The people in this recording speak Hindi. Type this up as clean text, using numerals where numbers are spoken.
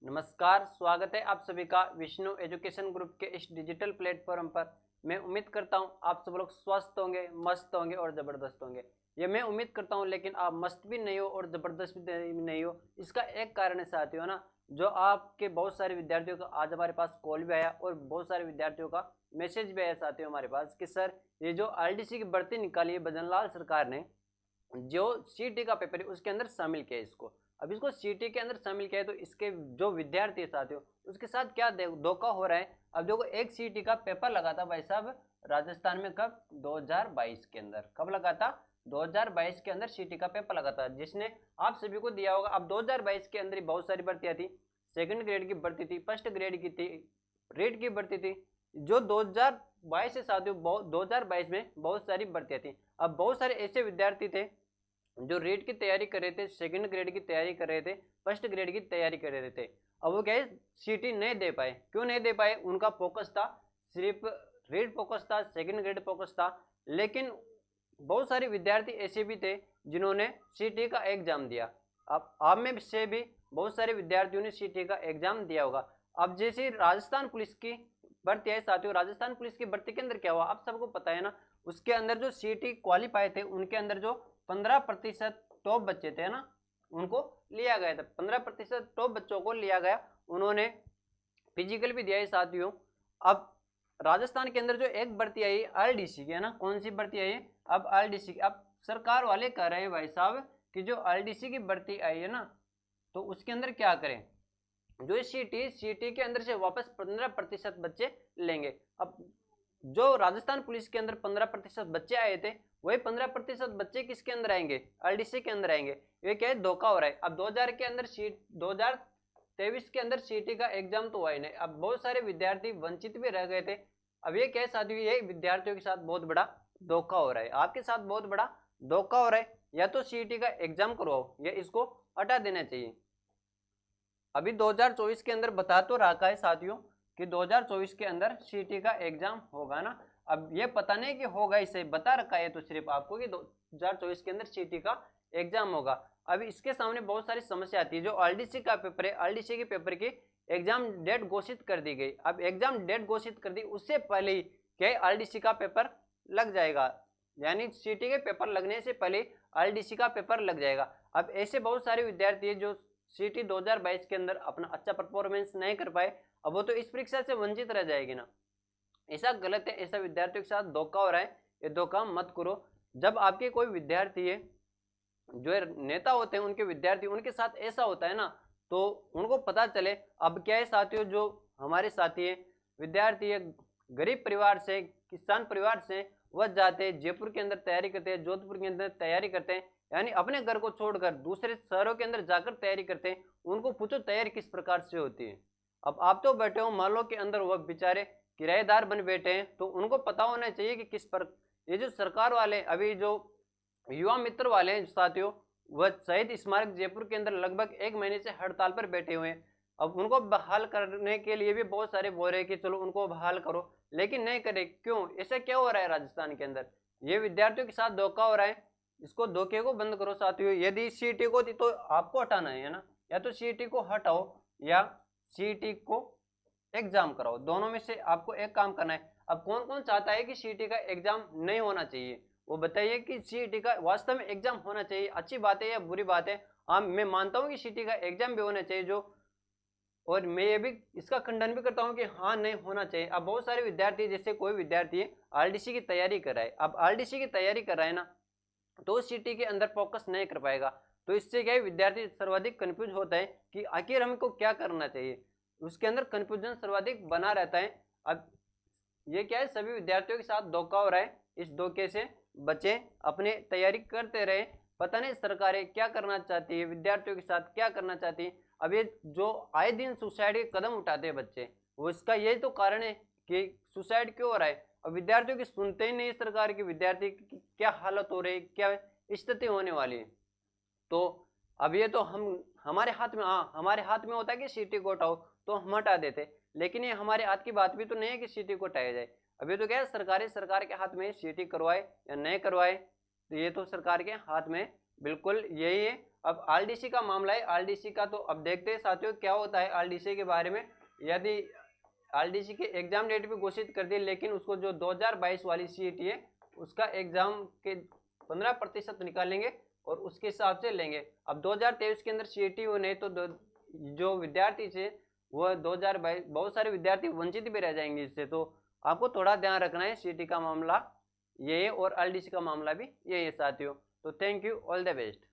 नमस्कार, स्वागत है आप सभी का विष्णु एजुकेशन ग्रुप के इस डिजिटल प्लेटफॉर्म पर। मैं उम्मीद करता हूं आप सब लोग स्वस्थ होंगे, मस्त होंगे और ज़बरदस्त होंगे। ये मैं उम्मीद करता हूं, लेकिन आप मस्त भी नहीं हो और ज़बरदस्त भी नहीं हो। इसका एक कारण है साथियों ना, जो आपके बहुत सारे विद्यार्थियों का आज हमारे पास कॉल भी आया और बहुत सारे विद्यार्थियों का मैसेज भी आया साथियों हमारे पास कि सर ये जो आरडीसी की भर्ती निकाली है भजनलाल सरकार ने, जो सीटी का पेपर है उसके अंदर शामिल किया है इसको। अब इसको सीटी के अंदर शामिल किया है तो इसके जो विद्यार्थी है साथियों उसके साथ क्या धोखा हो रहा है। अब देखो, एक सीटी का पेपर लगा था भाई साहब राजस्थान में, कब? 2022 के अंदर। कब लगा था? 2022 के अंदर सीटी का पेपर लगा था, जिसने आप सभी को दिया होगा। अब 2022 के अंदर ही बहुत सारी भर्तियां थी। सेकंड ग्रेड की भर्ती थी, फर्स्ट ग्रेड की थी, रेड की भर्ती थी। जो 2022 से साथियों 2022 में बहुत सारी भर्तियां थी। अब बहुत सारे ऐसे विद्यार्थी थे जो रेट की तैयारी कर रहे थे, सेकंड ग्रेड की तैयारी कर रहे थे, फर्स्ट ग्रेड की तैयारी कर रहे थे। अब वो क्या है, सीटी नहीं दे पाए। क्यों नहीं दे पाए? उनका फोकस था सिर्फ रेड फोकस था, सेकंड ग्रेड फोकस था। लेकिन बहुत सारे विद्यार्थी ऐसे भी थे जिन्होंने सीटी का एग्जाम दिया। अब आप में से भी बहुत सारे विद्यार्थियों ने सीटी का एग्जाम दिया होगा। अब जैसे राजस्थान पुलिस की भर्ती है साथियों, राजस्थान पुलिस की भर्ती के अंदर क्या हुआ आप सबको पता है ना। उसके अंदर जो सीटी क्वालिफाई थे उनके अंदर जो 15% टॉप बच्चे थे ना, उनको लिया गया था। 15% टॉप बच्चों को लिया गया। उन्होंने फिजिकल भी दिया है साथियों। अब राजस्थान के अंदर जो एक भर्ती आई आरडीसी की है ना, कौन सी भर्ती आई है? अब आरडीसी की। अब सरकार वाले कह रहे हैं भाई साहब कि जो आरडीसी की भर्ती आई है ना, तो उसके अंदर क्या करें, जो सीटी के अंदर से वापस 15% बच्चे लेंगे। अब जो राजस्थान पुलिस के अंदर 15% बच्चे आए थे, वही 15% बच्चे किसके अंदर आएंगे? आरडीसी के अंदर आएंगे। ये क्या है, धोखा हो रहा है। अब 2000 के अंदर 2023 के अंदर सीटी का एग्जाम तो हुआ ही नहीं। अब बहुत सारे विद्यार्थी वंचित भी रह गए थे। अब ये क्या है साथियों, ये विद्यार्थियों के साथ बहुत बड़ा धोखा हो रहा है, आपके साथ बहुत बड़ा धोखा हो रहा है। या तो सीटी का एग्जाम करवाओ या इसको हटा देना चाहिए। अभी 2024 के अंदर बता तो रखा है साथियों कि 2024 के अंदर सीटी का एग्जाम होगा ना। अब ये पता नहीं कि होगा, इसे बता रखा है तो सिर्फ आपको कि 2024 के अंदर सीटी का एग्जाम होगा। अब इसके सामने बहुत सारी समस्या आती है। जो आरडीसी का पेपर है, आरडीसी के पेपर की एग्जाम डेट घोषित कर दी गई। अब एग्जाम डेट घोषित कर दी, उससे पहले ही क्या आरडीसी का पेपर लग जाएगा, यानी सीटी के पेपर लगने से पहले आरडीसी का पेपर लग जाएगा। अब ऐसे बहुत सारे विद्यार्थी जो सीटी 2022 के अंदर अपना अच्छा परफॉर्मेंस नहीं कर पाए, अब वो तो इस परीक्षा से वंचित रह जाएगी ना। ऐसा गलत है, ऐसा विद्यार्थियों के साथ धोखा हो रहा है, ये धोखा मत करो। जब आपके कोई विद्यार्थी है, जो नेता होते हैं उनके विद्यार्थी, उनके साथ ऐसा होता है ना, तो उनको पता चले। अब क्या है साथियों, जो हमारे साथी है विद्यार्थी है, गरीब परिवार से, किसान परिवार से, वह जाते हैं जयपुर के अंदर तैयारी करते हैं, जोधपुर के अंदर तैयारी करते हैं, यानी अपने घर को छोड़कर दूसरे शहरों के अंदर जाकर तैयारी करते हैं। उनको पूछो तैयारी किस प्रकार से होती है। अब आप तो बैठे हो मालों के अंदर, वह बेचारे किराएदार बन बैठे हैं, तो उनको पता होना चाहिए कि किस पर ये जो सरकार वाले, अभी जो युवा मित्र वाले हैं साथियों, वह शहीद स्मारक जयपुर के अंदर लगभग 1 महीने से हड़ताल पर बैठे हुए हैं। अब उनको बहाल करने के लिए भी बहुत सारे बोल रहे हैं कि चलो उनको बहाल करो, लेकिन नहीं करे। क्यों? ऐसा क्या हो रहा है राजस्थान के अंदर? ये विद्यार्थियों के साथ धोखा हो रहा है। इसको धोखे को बंद करो साथियों। यदि सीटी को थी तो आपको हटाना है ना, या तो सीटी को हटाओ या सीटी को एग्जाम कराओ, दोनों में से आपको एक काम करना है। अब कौन कौन चाहता है कि सीटी का एग्जाम नहीं होना चाहिए, वो बताइए कि सीटी का वास्तव में एग्जाम होना चाहिए, अच्छी बात है या बुरी बात है? हाँ, मैं मानता हूँ कि सीटी का एग्जाम भी होना चाहिए, जो और मैं ये भी इसका खंडन भी करता हूँ कि हाँ नहीं होना चाहिए। अब बहुत सारे विद्यार्थी, जैसे कोई विद्यार्थी आरडीसी की तैयारी कर रहा है, अब आरडीसी की तैयारी कर रहा है ना, तो सीटी के अंदर फोकस नहीं कर पाएगा। तो इससे क्या है, विद्यार्थी सर्वाधिक कंफ्यूज होता है कि आखिर हमको क्या करना चाहिए। उसके अंदर कंफ्यूजन सर्वाधिक बना रहता है। अब ये क्या है, सभी विद्यार्थियों के साथ धोखा हो रहा है। इस धोखे से बचे, अपने तैयारी करते रहे। पता नहीं सरकारें क्या करना चाहती है, विद्यार्थियों के साथ क्या करना चाहती है। अब ये जो आए दिन सुसाइड के कदम उठाते हैं बच्चे, वो इसका यही तो कारण है कि सुसाइड क्यों हो रहा है। अब विद्यार्थियों की सुनते ही नहीं सरकार की, विद्यार्थी की क्या हालत हो रही है, क्या स्थिति होने वाली है। तो अब ये तो हम हमारे हाथ में, हाँ हमारे हाथ में होता है कि सीटी को हटाओ तो हम हटा देते, लेकिन ये हमारे हाथ की बात भी तो नहीं है कि सीटी को हटाया जाए। अभी तो क्या है, सरकार के हाथ में सीटी करवाए या नहीं करवाए, तो ये तो सरकार के हाथ में बिल्कुल यही है। अब आरडीसी का मामला है, आरडीसी का तो अब देखते हैं साथियों क्या होता है आरडीसी के बारे में। यदि आरडीसी के एग्जाम डेट भी घोषित कर दी, लेकिन उसको जो 2022 वाली सीईटी है उसका एग्जाम के 15% निकालेंगे और उसके हिसाब से लेंगे। अब 2023 के अंदर सीईटी होने तो जो विद्यार्थी थे वो 2022 बहुत सारे विद्यार्थी वंचित भी रह जाएंगे इससे। तो आपको थोड़ा ध्यान रखना है, सीईटी का मामला ये है और आरडीसी का मामला भी ये है साथियों। तो thank you, all the best.